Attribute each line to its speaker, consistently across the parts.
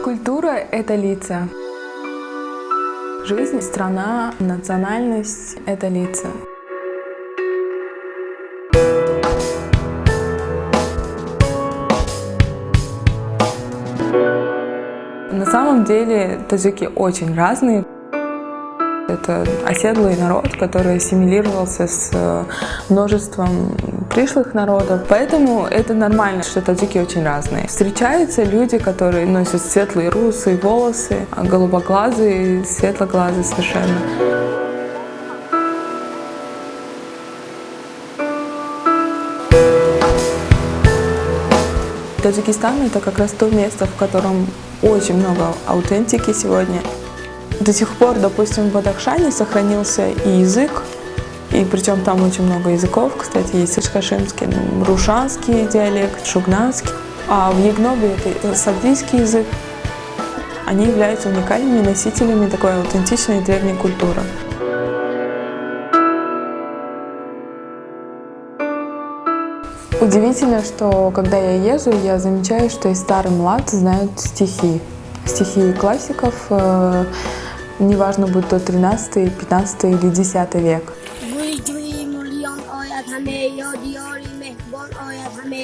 Speaker 1: Культура — это лица. Жизнь, страна, национальность — это лица. На самом деле таджики очень разные. Это оседлый народ, который ассимилировался с множеством пришлых народов. Поэтому это нормально, что таджики очень разные. Встречаются люди, которые носят светлые русые волосы, голубоглазые, светлоглазые совершенно. Таджикистан — это как раз то место, в котором очень много аутентики сегодня. До сих пор, допустим, в Бадахшане сохранился и язык, и причем там очень много языков, кстати, есть ишкашимский, рушанский диалект, шугнанский, а в Егнобе это сагдийский язык. Они являются уникальными носителями такой аутентичной древней культуры. Удивительно, что когда я езжу, я замечаю, что и старый млад знают стихи. Стихи классиков, неважно, будь то 13, 15 или 10 век.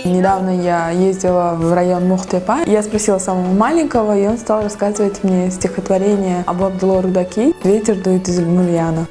Speaker 1: Недавно я ездила в район Мухтепа. Я спросила самого маленького, и он стал рассказывать мне стихотворение об Абдулло Рудаки «Ветер дует из Мульяна».